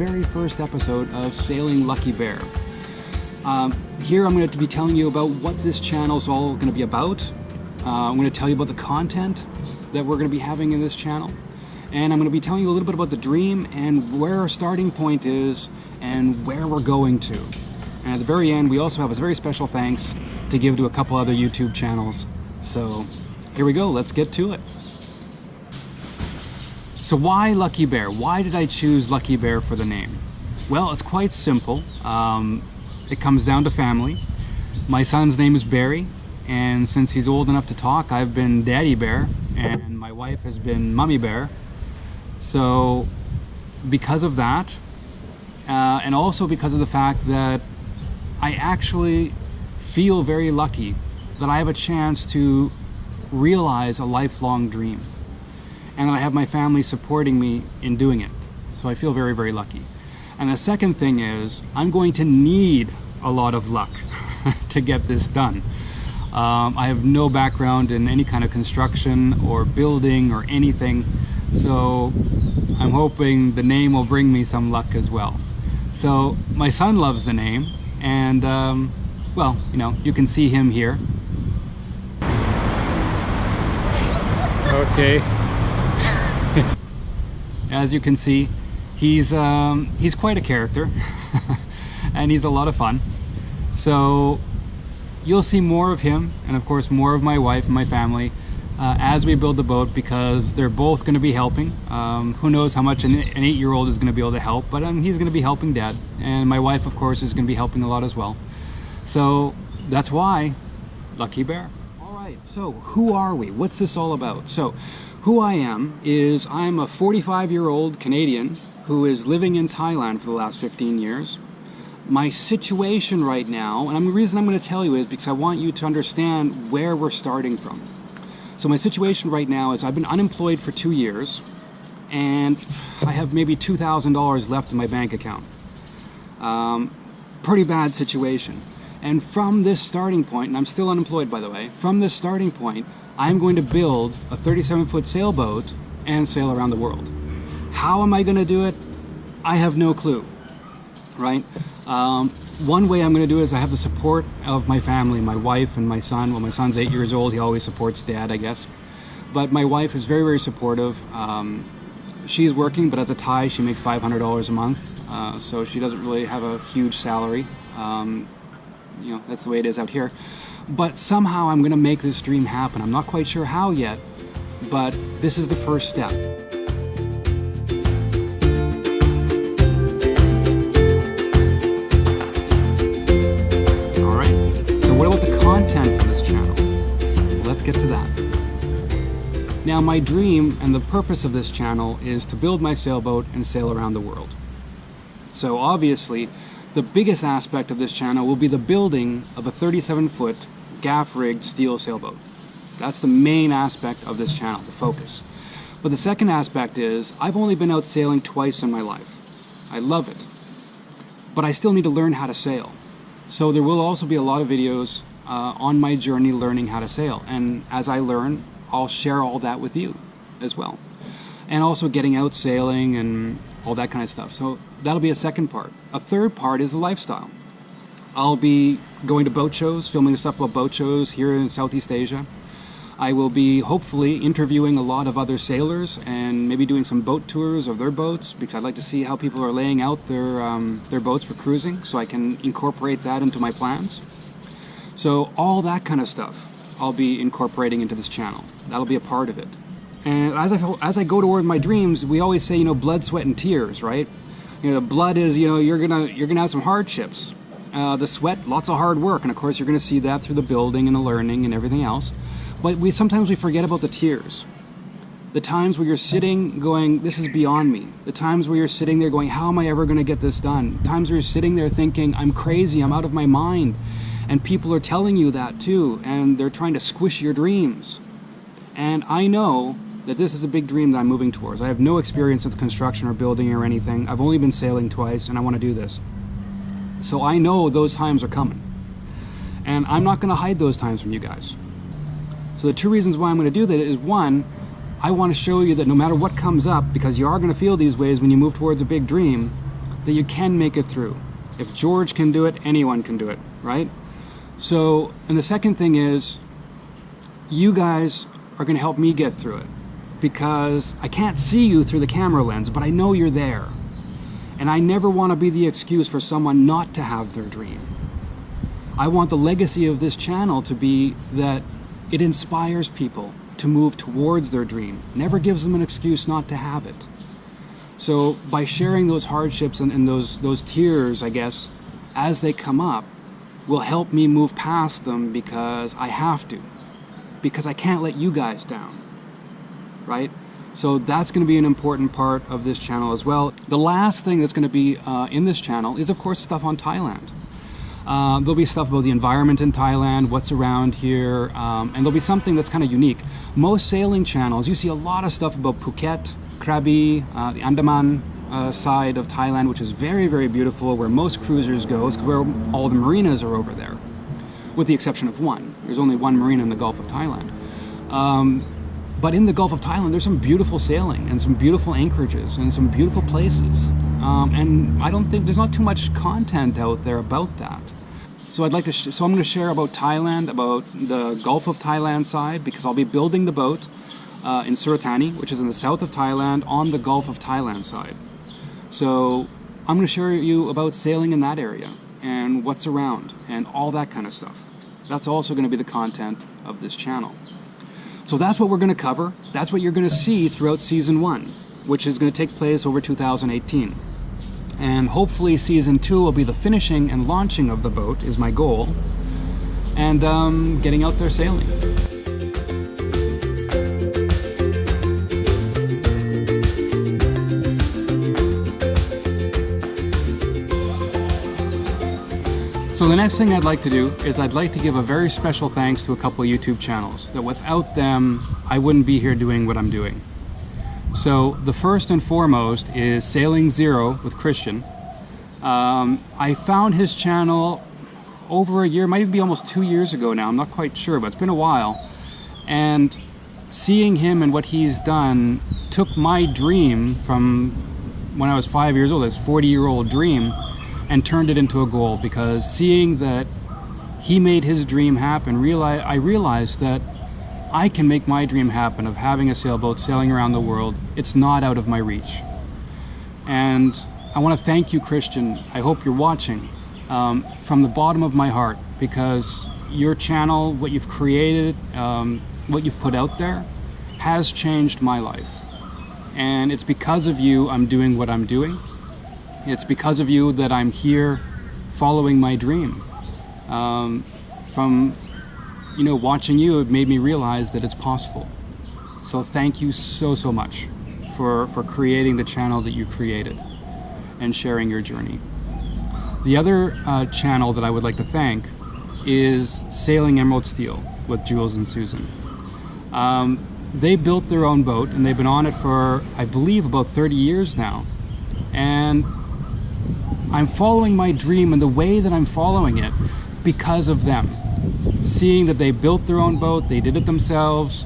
very first episode of Sailing Lucky Bear. Here I'm going to be telling you about what this channel is all going to be about. I'm going to tell you about the content that we're going to be having in this channel. And I'm going to be telling you a little bit about the dream and where our starting point is and where we're going to. And at the very end, we also have a very special thanks to give to a couple other YouTube channels. So here we go, let's get to it. So why Lucky Bear? Why did I choose Lucky Bear for the name? Well, it's quite simple. It comes down to family. My son's name is Barry, and since he's old enough to talk, I've been Daddy Bear, and my wife has been Mummy Bear. So because of that, and also because of the fact that I actually feel very lucky that I have a chance to realize a lifelong dream, and that I have my family supporting me in doing it. So I feel very, very lucky. And the second thing is, I'm going to need a lot of luck to get this done. I have no background in any kind of construction or building or anything, so I'm hoping the name will bring me some luck as well. So my son loves the name, and well, you know, you can see him here. Okay. As you can see, he's quite a character, and he's a lot of fun. So you'll see more of him, and of course more of my wife and my family as we build the boat, because they're both going to be helping. Who knows how much an 8-year-old is going to be able to help, but he's going to be helping Dad, and my wife of course is going to be helping a lot as well. So that's why Lucky Bear. Alright, so who are we? What's this all about? So who I am is, I'm a 45-year-old Canadian who is living in Thailand for the last 15 years. My situation right now, and the reason I'm going to tell you is because I want you to understand where we're starting from. So my situation right now is, I've been unemployed for 2 years, and I have maybe $2,000 left in my bank account. Pretty bad situation. And from this starting point, and I'm still unemployed by the way, from this starting point, I'm going to build a 37-foot sailboat and sail around the world. How am I going to do it? I have no clue, right? One way I'm going to do it is, I have the support of my family, my wife and my son. Well, my son's 8 years old, he always supports Dad, I guess. But my wife is very, very supportive. She's working, but as a Thai, she makes $500 a month, so she doesn't really have a huge salary. You know, that's the way it is out here. But somehow I'm going to make this dream happen. I'm not quite sure how yet, but this is the first step. All right, so what about the content for this channel? Let's get to that. Now, my dream and the purpose of this channel is to build my sailboat and sail around the world. So obviously, the biggest aspect of this channel will be the building of a 37-foot gaff-rigged steel sailboat. That's the main aspect of this channel, the focus. But the second aspect is, I've only been out sailing twice in my life. I love it, but I still need to learn how to sail. So there will also be a lot of videos on my journey learning how to sail, and as I learn, I'll share all that with you as well. And also getting out sailing and all that kind of stuff. So that'll be a second part. A third part is the lifestyle. I'll be going to boat shows, filming stuff about boat shows here in Southeast Asia. I will be hopefully interviewing a lot of other sailors and maybe doing some boat tours of their boats, because I'd like to see how people are laying out their boats for cruising, so I can incorporate that into my plans. So all that kind of stuff I'll be incorporating into this channel. That'll be a part of it. And as I go toward my dreams, we always say, you know, blood, sweat, and tears, right? You know, the blood is, you know, you're gonna have some hardships. The sweat, lots of hard work, and of course you're gonna see that through the building and the learning and everything else. But sometimes we forget about the tears. The times where you're sitting going, this is beyond me. The times where you're sitting there going, how am I ever gonna get this done? Times where you're sitting there thinking, I'm crazy, I'm out of my mind. And people are telling you that too, and they're trying to squish your dreams. And I know that this is a big dream that I'm moving towards. I have no experience with construction or building or anything. I've only been sailing twice, and I want to do this. So I know those times are coming. And I'm not going to hide those times from you guys. So the two reasons why I'm going to do that is, one, I want to show you that no matter what comes up, because you are going to feel these ways when you move towards a big dream, that you can make it through. If George can do it, anyone can do it, right? So, and the second thing is, you guys are going to help me get through it, because I can't see you through the camera lens, but I know you're there. And I never want to be the excuse for someone not to have their dream. I want the legacy of this channel to be that it inspires people to move towards their dream, never gives them an excuse not to have it. So by sharing those hardships and those tears, I guess, as they come up, will help me move past them, because I have to, because I can't let you guys down, right? So that's going to be an important part of this channel as well. The last thing that's going to be in this channel is, of course, stuff on Thailand. There'll be stuff about the environment in Thailand, what's around here, and there'll be something that's kind of unique. Most sailing channels, you see a lot of stuff about Phuket, Krabi, the Andaman side of Thailand, which is very, very beautiful, where most cruisers go, where all the marinas are over there, with the exception of one. There's only one marina in the Gulf of Thailand. But in the Gulf of Thailand, there's some beautiful sailing and some beautiful anchorages and some beautiful places. And I don't think there's not too much content out there about that. So I'd like to, so I'm going to share about Thailand, about the Gulf of Thailand side, because I'll be building the boat in Surathani, which is in the south of Thailand, on the Gulf of Thailand side. So I'm going to share you about sailing in that area and what's around and all that kind of stuff. That's also going to be the content of this channel. So that's what we're going to cover. That's what you're going to see throughout season 1, which is going to take place over 2018. And hopefully season 2 will be the finishing and launching of the boat, is my goal, and getting out there sailing. So the next thing I'd like to do is I'd like to give a very special thanks to a couple of YouTube channels that without them, I wouldn't be here doing what I'm doing. So the first and foremost is Sailing Zero with Christian. I found his channel over a year, might even be almost 2 years ago now, I'm not quite sure, but it's been a while. And seeing him and what he's done took my dream from when I was 5 years old, this 40-year-old dream, and turned it into a goal, because seeing that he made his dream happen, I realized that I can make my dream happen of having a sailboat sailing around the world. It's not out of my reach. And I want to thank you, Christian. I hope you're watching from the bottom of my heart, because your channel, what you've created, what you've put out there, has changed my life. And it's because of you I'm doing what I'm doing. It's because of you that I'm here following my dream. From watching you, it made me realize that it's possible. So thank you so, so much for creating the channel that you created and sharing your journey. The other channel that I would like to thank is Sailing Emerald Steel with Jules and Susan. They built their own boat, and they've been on it for, I believe, about 30 years now. And I'm following my dream in the way that I'm following it because of them. Seeing that they built their own boat, they did it themselves.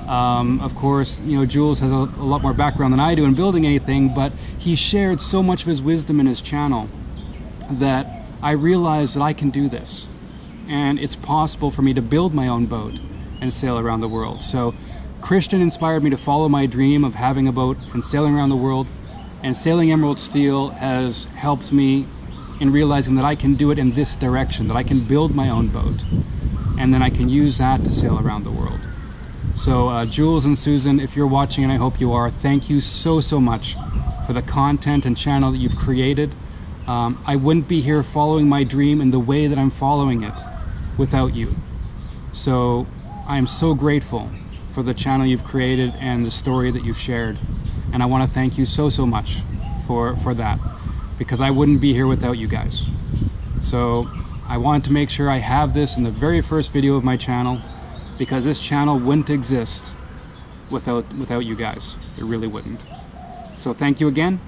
Of course, Jules has a lot more background than I do in building anything, but he shared so much of his wisdom in his channel that I realized that I can do this. And it's possible for me to build my own boat and sail around the world. So Christian inspired me to follow my dream of having a boat and sailing around the world. And Sailing Emerald Steel has helped me in realizing that I can do it in this direction, that I can build my own boat, and then I can use that to sail around the world. So Jules and Susan, if you're watching, and I hope you are, thank you so, so much for the content and channel that you've created. I wouldn't be here following my dream in the way that I'm following it without you. So I am so grateful for the channel you've created and the story that you've shared. And I want to thank you so, so much for that, because I wouldn't be here without you guys. So I wanted to make sure I have this in the very first video of my channel, because this channel wouldn't exist without you guys. It really wouldn't. So thank you again.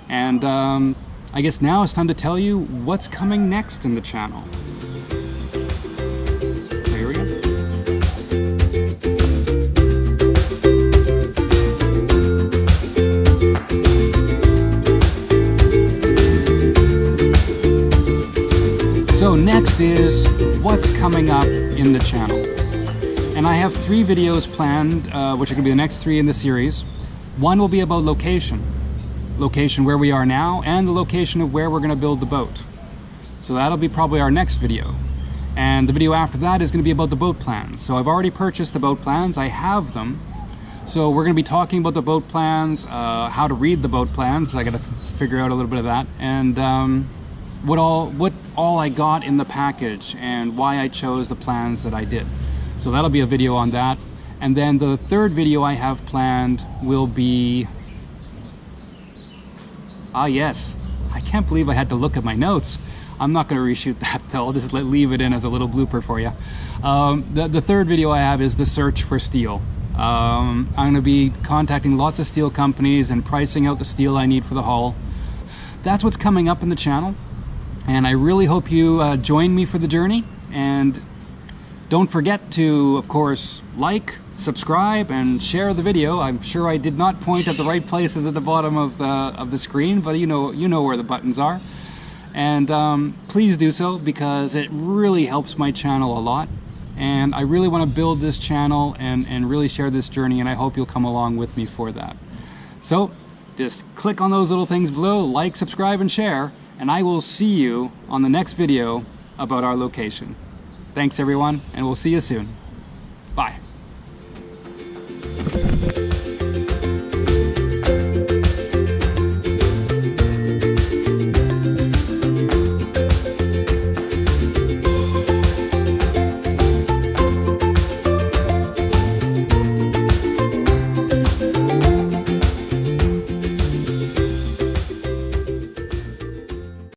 And I guess now it's time to tell you what's coming next in the channel. So here we go. coming up in the channel. And I have 3 videos planned, which are going to be the next 3 in the series. One will be about location where we are now, and the location of where we're going to build the boat. So that'll be probably our next video. And the video after that is going to be about the boat plans. So I've already purchased the boat plans, I have them. So we're going to be talking about the boat plans, how to read the boat plans. I got to figure out a little bit of that, and what all I got in the package and why I chose the plans that I did. So that'll be a video on that. And then the third video I have planned will be, yes, I can't believe I had to look at my notes. I'm not going to reshoot that though, I'll just leave it in as a little blooper for you. The third video I have is the search for steel. I'm going to be contacting lots of steel companies and pricing out the steel I need for the hull. That's what's coming up in the channel, and I really hope you join me for the journey. And don't forget to, of course, like, subscribe, and share the video. I'm sure I did not point at the right places at the bottom of the screen, but you know where the buttons are. And please do so, because it really helps my channel a lot. And I really want to build this channel and really share this journey, and I hope you'll come along with me for that. So just click on those little things below, like, subscribe, and share, and I will see you on the next video about our location. Thanks everyone, and we'll see you soon. Bye.